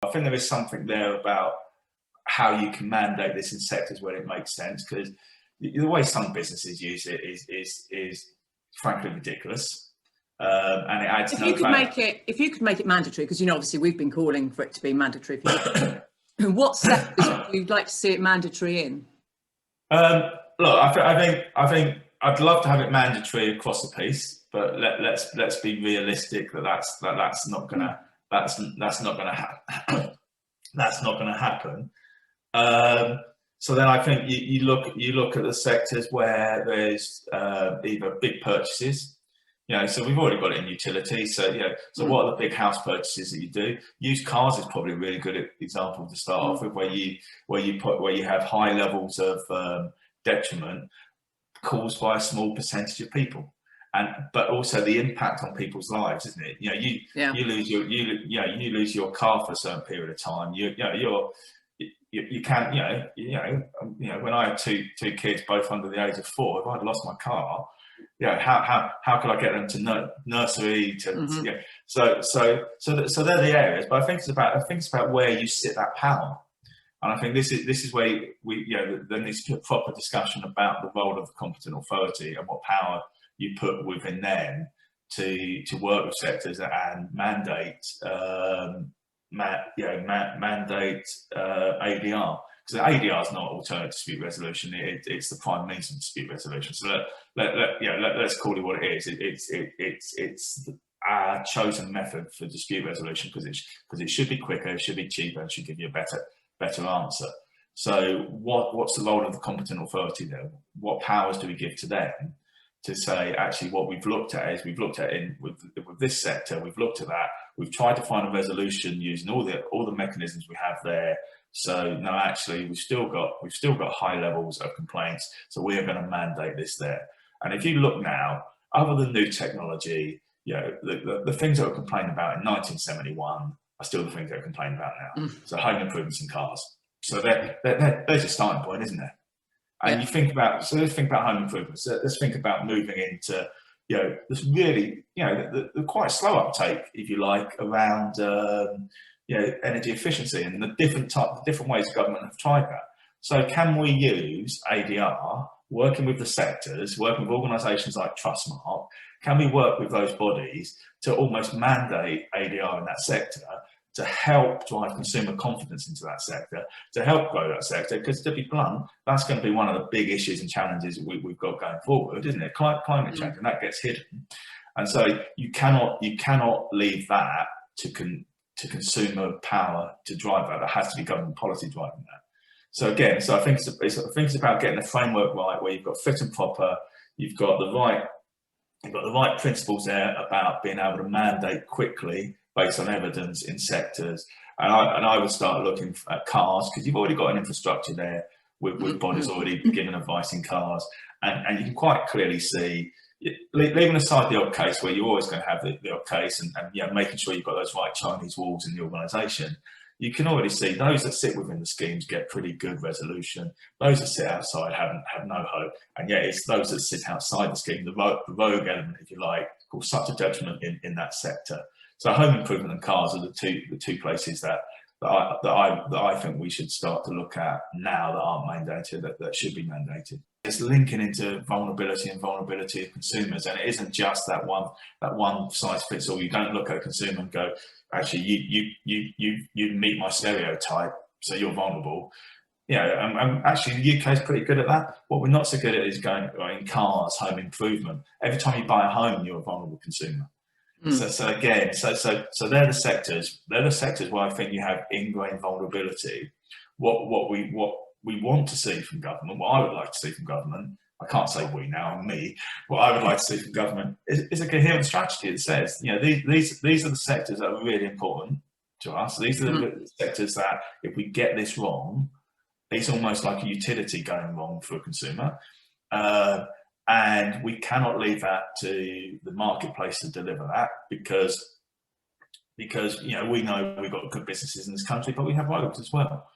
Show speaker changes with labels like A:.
A: I think there is something there about how you can mandate this in sectors where it makes sense, because the way some businesses use it is frankly ridiculous, and it adds no value.
B: If you could make it mandatory, because obviously we've been calling for it to be mandatory. What sectors would you like to see it mandatory in?
A: Look, I think I'd love to have it mandatory across the piece, but let's be realistic that's not gonna happen. That's not gonna happen. So then I think you look at the sectors where there's either big purchases. So we've already got it in utilities. So what are the big house purchases that you do? Used cars is probably a really good example to start off with, where you have high levels of detriment caused by a small percentage of people, but also the impact on people's lives, isn't it? You lose your car for a certain period of time. You can't. When I had two kids, both under the age of 4, if I'd lost my car, how could I get them to nursery? So they're the areas. But I think it's about where you sit that power, and I think this is where there needs to be a proper discussion about the role of the competent authority and what power you put within them to work with sectors and mandate ADR. Because ADR is not alternative dispute resolution; it's the prime means of dispute resolution. So let's call it what it is. It's our chosen method for dispute resolution, because it should be quicker, it should be cheaper, and should give you a better answer. So what's the role of the competent authority there? What powers do we give to them to say, actually, what we've looked at is with this sector, we've looked at that, we've tried to find a resolution using all the mechanisms we have there. So no, actually, we've still got high levels of complaints, so we are going to mandate this there. And if you look now, other than new technology, the things that were complained about in 1971 are still the things that are complained about now. So home improvements in cars. So there's a starting point, isn't there? And let's think about home improvements. Let's think about moving into this really the quite slow uptake, if you like, around energy efficiency and the different ways government have tried that. So can we use ADR, working with the sectors, working with organisations like Trustmark? Can we work with those bodies to almost mandate ADR in that sector, to help drive consumer confidence into that sector, to help grow that sector? Because to be blunt, that's going to be one of the big issues and challenges we've got going forward, isn't it? Climate change, and that gets hidden. And so you cannot leave that to consumer power to drive that. There has to be government policy driving that. So again, I think it's about getting the framework right, where you've got fit and proper, you've got the right principles there about being able to mandate quickly based on evidence in sectors. And I would start looking at cars, because you've already got an infrastructure there with bodies already giving advice in cars, and you can quite clearly see, leaving aside the odd case where you're always going to have the odd case, and making sure you've got those right Chinese walls in the organisation, you can already see those that sit within the schemes get pretty good resolution. Those that sit outside have no hope, and yet it's those that sit outside the scheme, the rogue element, if you like, cause such a detriment in that sector. So home improvement and cars are the two places that I think we should start to look at now that aren't mandated, that should be mandated. It's linking into vulnerability of consumers, and it isn't just that one size fits all. You don't look at a consumer and go, actually, you meet my stereotype, so you're vulnerable. Actually the UK is pretty good at that. What we're not so good at is going in cars, home improvement. Every time you buy a home, you're a vulnerable consumer. So they're the sectors. They're the sectors where I think you have ingrained vulnerability. What we want to see from government, what I would like to see from government, I can't say we now, me, what I would like to see from government is a coherent strategy that says, these are the sectors that are really important to us. These are the sectors that, if we get this wrong, it's almost like a utility going wrong for a consumer. And we cannot leave that to the marketplace to deliver that, because we know we've got good businesses in this country, but we have rogues as well.